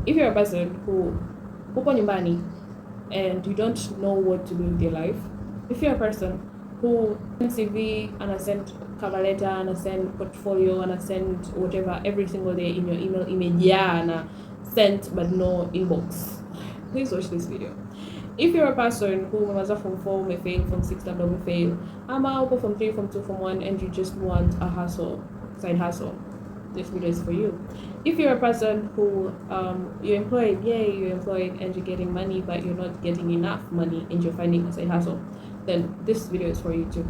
If you're a person who upo nyumbani and you don't know what to do with your life, if you're a person who sends CV and I send cover letter and I send portfolio and I send whatever every single day in your email imejaa na sent but no inbox, please watch this video. If you're a person who umemaliza form 4, umefail, form 6 labda umefail, ama upo form 3, form 2, form 1 and you just want a hustle, side hustle, this video is for you. If you're a person who you're employed, yay, you're employed and you're getting money but you're not getting enough money and you're finding a side hustle, then this video is for you too.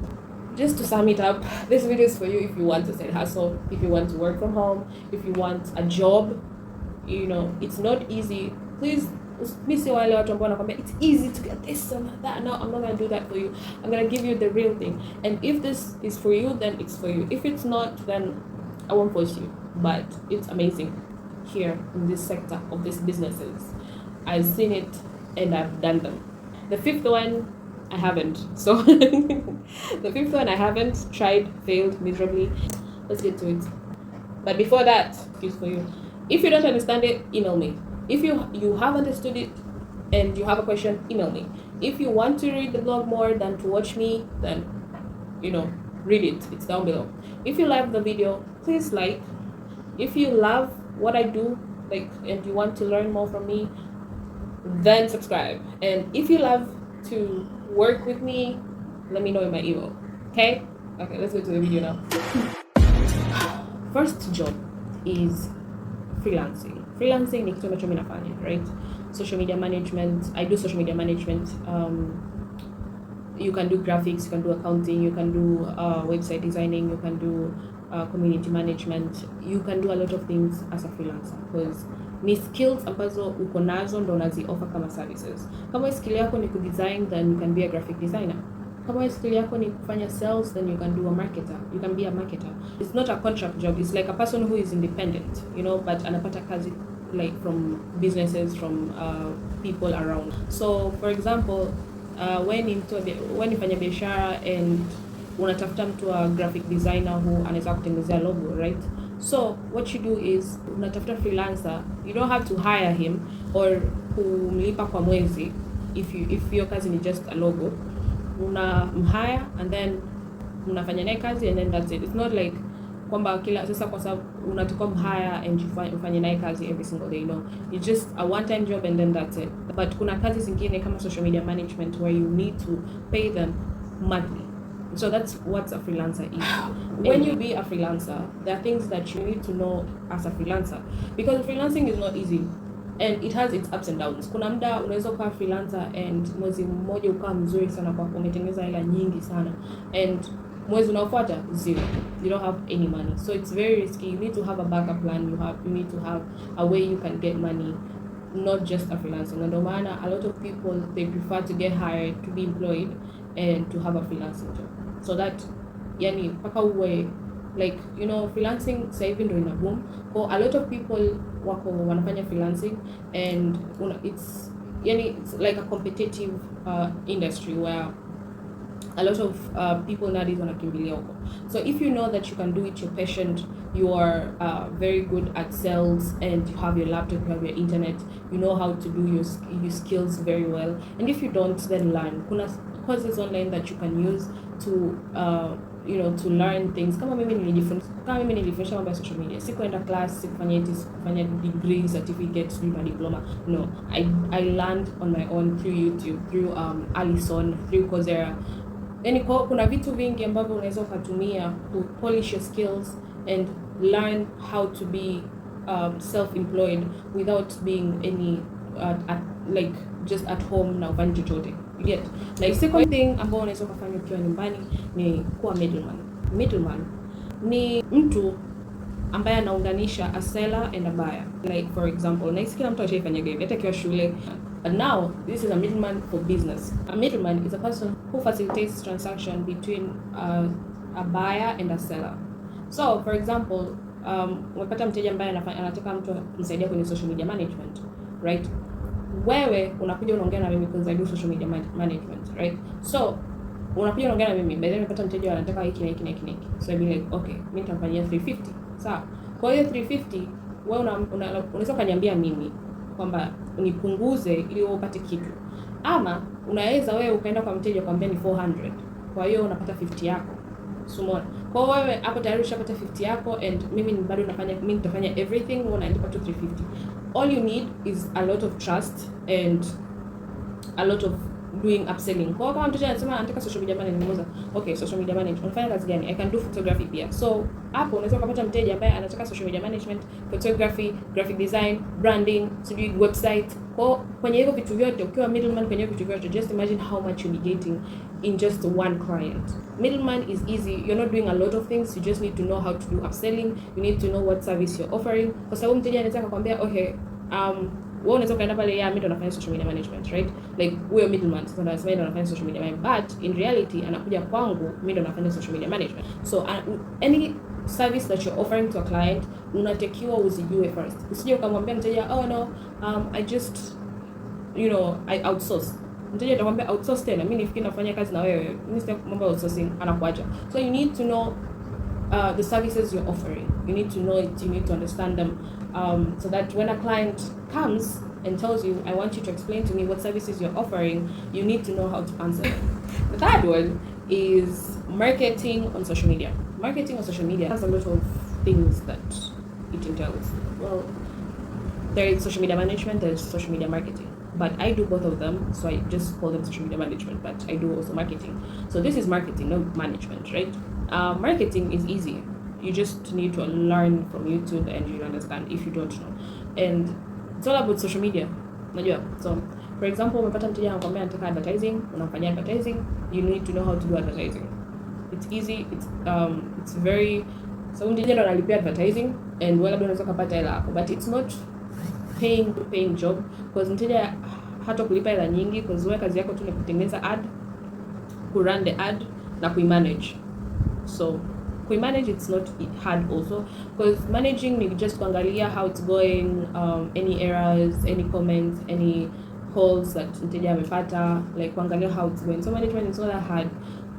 Just to sum it up, this video is for you if you want a side hustle, if you want to work from home, if you want a job. You know, it's not easy. Please, it's easy to get this and that. No, I'm not going to do that for you. I'm going to give you the real thing. And if this is for you, then it's for you. If it's not, then I won't force you. But it's amazing here in this sector of these businesses. I've seen it and I've done them. The fifth one, I haven't. So the fifth one, I haven't tried, failed miserably. Let's get to it. But before that, it's for you. If you don't understand it, email me. If you have understood it and you have a question, email me. If you want to read the blog more than to watch me, then, you know, read it. It's down below. If you like the video, please like. If you love what I do, like, and you want to learn more from me, then subscribe. And if you love to work with me, let me know in my email. Okay, let's go to the video now. First job is freelancing. Freelancing ni kitu ambacho mimi nafanya, right? Social media management. I do social media management. You can do graphics, you can do accounting, you can do website designing, you can do community management. You can do a lot of things as a freelancer because ni skills ambazo uko nazo ndo unazi offer kama services. Kama skill yako ni kudesign, then you can be a graphic designer. Kama skill yako ni kufanya sales, then you can do a marketer. You can be a marketer. It's not a contract job. It's like a person who is independent, you know, but anapata kazi like from businesses, from people around. So for example, when nifanya biashara and unatafuta mtu wa graphic designer who anaweza kutengenezea logo, right? So what you do is unatafuta freelancer. You don't have to hire him or kumlipa kwa mwezi if your kazi ni just a logo. Unamhire and then unafanya naye kazi and then that's it. It's not like kwamba kila sasa kwa sababu unatoka mhire and ufanye naye kazi every single day, no. It's just a one time job and then that's it. But kuna kazi zingine kama social media management where you need to pay them monthly. So that's what a freelancer is. When you be a freelancer, there are things that you need to know as a freelancer because freelancing is not easy. And it has its ups and downs. Kuna muda unaweza kuwa freelancer and mwezi mmoja ukawa mzuri sana kwa umetengeneza hela nyingi sana and mwezi unaofuata zero. You don't have any money. So it's very risky. You need to have a backup plan. You need to have a way you can get money, not just a freelancer. And no matter, a lot of people, they prefer to get hired, to be employed and to have a freelancing job. So that yani paka uwe like, you know, freelancing sasa hivi ndio ina boom. For a lot of people wako wanafanya freelancing and it's like a competitive industry where a lot of people nowadays wanakimbilia huko. So if you know that you can do it, you're patient, you are very good at sales and you have your laptop, you have your internet, you know how to do your skills very well. And if you don't, then learn. Kuna courses online that you can use to you know, to learn things. Kama mimi nilifundisha mambo ya social media. Sikuenda class, sikufanya degree, certificate, diploma. No, I learned on my own through YouTube, through Allison, through Coursera. Yani kuna vitu vingi ambavyo unaweza kutumia to polish your skills and learn how to be self-employed without being any like just at home na ufanye chochote. You get? Like second thing ambao unaweza kufanya ukiwa nyumbani ni kuwa middleman. Middleman ni mtu ambaye anaunganisha a seller and a buyer. Like for example, next kila mtu ashafanya game hata kiwa shule. But now this is a middleman for business. A middleman is a person who facilitates transaction between a buyer and a seller. So for example, umepata mteja ambaye anataka mtu kumsaidia kwenye social media management, right? Wewe unakuja unaongea na mimi because I do social media management, right? So unakuja unaongea na mimi, baadaye nimepata mteja anataka hiki na hiki na hiki. So I be like, okay, mimi nitamfanyia 350. Sawa. Kwa hiyo 350 wewe unaweza kuniambia mimi kwamba nipunguze ili wewe upate kitu, ama unaweza wewe ukaenda kwa mteja kwambia ni 400, kwa hiyo unapata 50 yako. Sumona. Kwa hiyo wewe hapo tayari ushapata 50 yako, and mimi bado nitafanya everything, unalipa tu 350. All you need is a lot of trust and a lot of doing upselling. Kwa kama mteja anasema anataka social media manager, nimuuliza, okay, social media management unafanya kazi gani? I can do photography pia. So hapo unaweza kupata mteja ambaye anataka social media management, photography, graphic design, branding, sijui website. Kwa kwenye hivyo vitu vyote, ukiwa middleman kwenye hivyo vitu vyote, just imagine how much you'll be getting in just one client. Middleman is easy. You're not doing a lot of things. You just need to know how to do upselling. You need to know what service you're offering. Kwa sababu mteja anaweza kukwambia, okay, wewe unaweza kaenda pale, mimi ndo nafanya social media management, right? Like wewe middleman, sasa unasema ndo nafanya social media management, but in reality anakuja kwangu, mimi ndo nafanya social media management. So any service that you're offering to a client, unatakiwa uzijue first. Usije ukamwambia mteja, oh no, I just, I outsource. Mteja atakwambia outsource tena, mimi nifikiri nafanya kazi na wewe, mimi sitaki mambo outsourcing, anakuacha. So you need to know the services you're offering. You need to know it, you need to understand them, so that when a client comes and tells you, I want you to explain to me what services you're offering, you need to know how to answer. The third one is marketing on social media. Marketing on social media has a lot of things that it entails. Well, there is social media management, there is social media marketing. But I do both of them, so I just call them social media management, but I do also marketing. So this is marketing, not management, right? Marketing is easy. You just need to learn from YouTube and you understand if you don't know. And it's all about social media. Najua. So, for example, umepata mteja anakuambia anataka advertising, unamfanyia advertising, you need to know how to do advertising. It's easy, it's very, so mteja ndo analipia advertising and wewe labda unaweza kupata hela hapo, but it's not paying job, because mteja hata kulipa hela nyingi, because wewe kazi yako tu ni kutengeneza ad, ku run the ad na kuimanage. So kuimanage, it's not hard also, because managing ni just kuangalia how it's going, any errors, any comments, any calls that mteja amepata, like kuangalia how it's going. So management is not that hard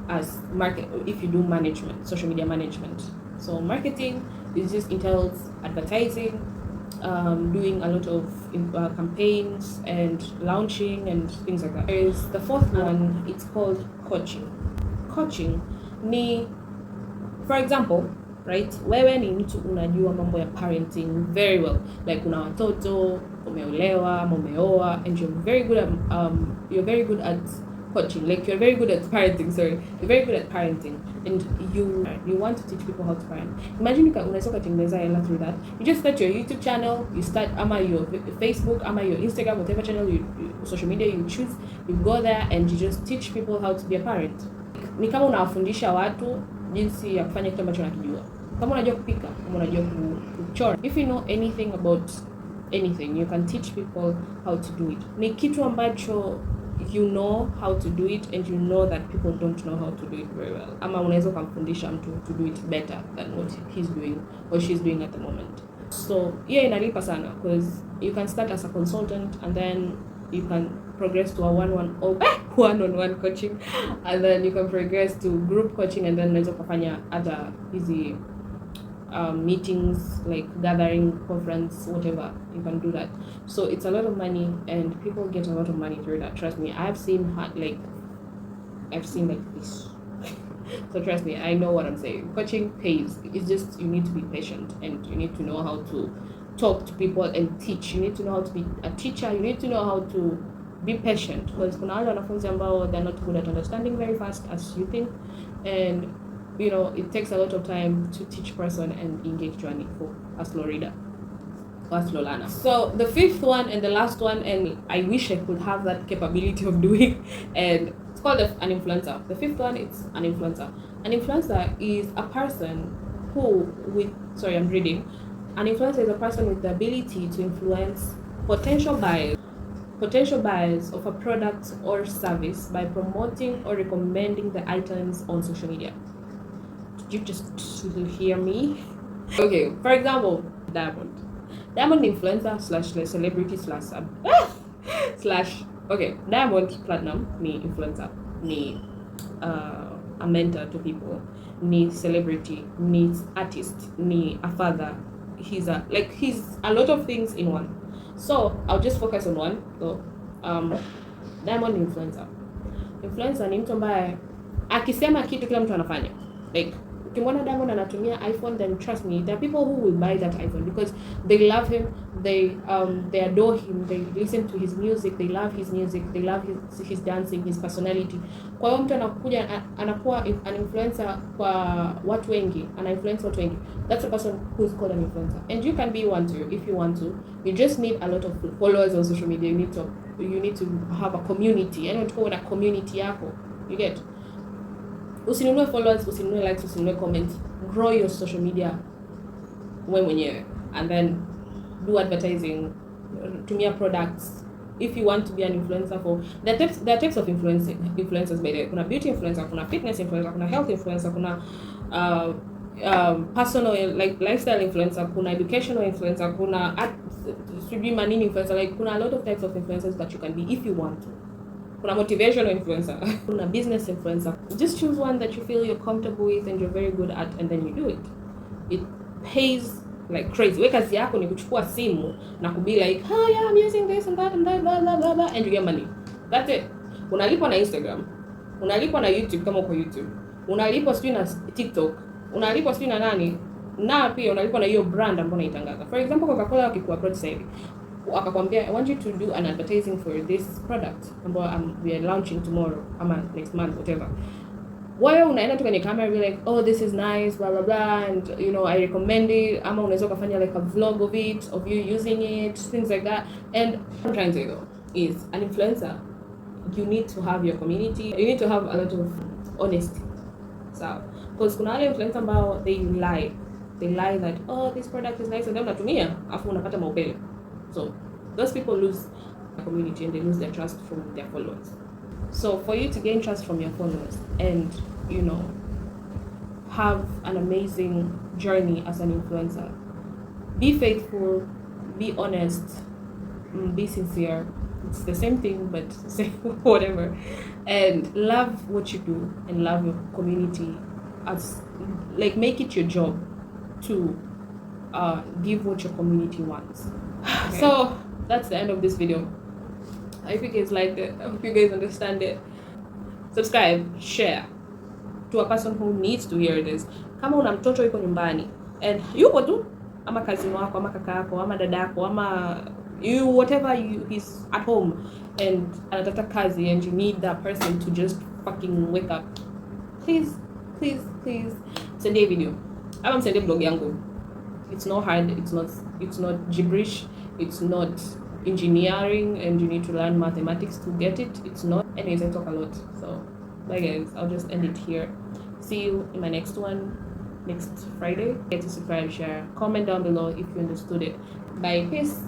as market if you do management, social media management. So marketing is just entails advertising, doing a lot of campaigns and launching and things like that. There is the fourth one, it's called coaching. Coaching ni, for example, right, wewe ni mtu unajua mambo ya parenting very well, like una watoto, umeolewa, umeoa, and you're very good at coaching, like you're very good at parenting, you're very good at parenting, and you want to teach people how to parent. Imagine unaweza kutengeneza hela through that. You just start your YouTube channel, you start your Facebook, your Instagram, whatever channel social media you choose, you go there and you just teach people how to be a parent. Ni kama unawafundisha watu jinsi ya kufanya kitu ambacho unakijua. Kama unajua kupika, kama unajua kuchora, if you know anything about anything, you can teach people how to do it. Ni kitu ambacho you know how to do it, and you know that people don't know how to do it very well. Ama unaweza kumfundisha mtu to do it better than what he's doing or she's doing at the moment. So inalipa sana, because you can start as a consultant and then you can progress to a one-on-one coaching, and then you can progress to group coaching, and then unaweza kufanya other easy meetings, like gathering, conference, whatever. You can do that. So it's a lot of money, and people get a lot of money through that. Trust me, I've seen like this. So trust me, I know what I'm saying. Coaching pays. It's just you need to be patient, and you need to know how to talk to people and teach. You need to know how to be a teacher. You need to know how to be patient, because kuna wale wanafunzi ambao they're not good at understanding very fast as you think, and it takes a lot of time to teach person and engage journey for a slow reader or a slow learner. So the fifth one and the last one, and I wish I could have that capability of doing, and it's called an influencer. The fifth one, it's an influencer. An influencer is a person An influencer is a person with the ability to influence potential buyers of a product or service by promoting or recommending the items on social media. Did you just hear me? Okay, for example, Diamond influencer / celebrity / Diamond Platinum ni influencer, ni a mentor to people, ni celebrity, ni artist, ni a father. He's a lot of things in one. So I'll just focus on one. So Diamond influencer ni mtu ambaye akisema kitu kila mtu anafanya. Like ukimwona Diamond anatumia iPhone, then trust me, there are people who will buy that iPhone because they love him, they adore him, they listen to his music, they love his music, they love his dancing, his personality. Kwa hiyo mtu anakuwa an influencer kwa watu wengi, ana influence watu wengi. That's a person who's called an influencer. And you can be one too if you want to. You just need a lot of followers on social media. You need to have a community. Yani unataka una community yako. You get? Usinunue followers, usinunue likes, usinunue comments. Grow your social media wewe mwenyewe, and then do advertising, tumia products. If you want to be an influencer there are types of influencers by the way. Kuna beauty influencer, kuna fitness influencer, kuna health influencer, kuna personal like lifestyle influencer, kuna educational influencer, kuna manini influencer. Like kuna a lot of types of influencers that you can be if you want to. Kuna motivational influencer, kuna business influencer. Just choose one that you feel you're comfortable with and you're very good at, and then you do it. It pays like crazy. Wewe kazi yako ni kuchukua simu na kubi like, "Oh yeah, I'm using this and that blah blah blah blah," and you get money. That's it. Unalipwa na Instagram, unalipwa na YouTube kama uko YouTube, unalipwa sijui na TikTok, unalipwa sijui na nani, na pia unalipwa na hiyo brand ambayo unaitangaza. For example, Coca-Cola wakikuapproach sasa hivi akakwambia, "I want you to do an advertising for this product ambayo we are launching tomorrow ama next month whatever." Wewe unaenda tu kwenye camera be like, "Oh, this is nice blah blah blah, and you know I recommend it." Ama unaweza kufanya like a vlog of it, of you using it, things like that. And what I'm trying to say though is, an influencer, you need to have your community, you need to have a lot of honesty. So because kuna wale influencer ambao they lie that, "Oh, this product is nice," and then unatumia afu unapata maupele. So those people lose their community and they lose their trust from their followers. So for you to gain trust from your followers and, you know, have an amazing journey as an influencer, be faithful, be honest, be sincere. It's the same thing, but say whatever. And love what you do and love your community. As like, make it your job to give what your community wants. Okay. So that's the end of this video. I hope you guys liked it. I hope you guys understand it. Subscribe, share to a person who needs to hear this. Kama una mtoto yuko nyumbani and yuko tu ama kazini wako ama kaka yako ama dada yako ama you whatever he's at home and anataka kazi and you need that person to just fucking wake up, please send a video ama send a blog yangu. It's not hard, it's not gibberish, it's not engineering and you need to learn mathematics to get it. It's not. Anyways, I talk a lot, so bye guys. I'll just end it here. See you in my next one next Friday. Get to subscribe, share, comment down below if you understood it. Bye, peace.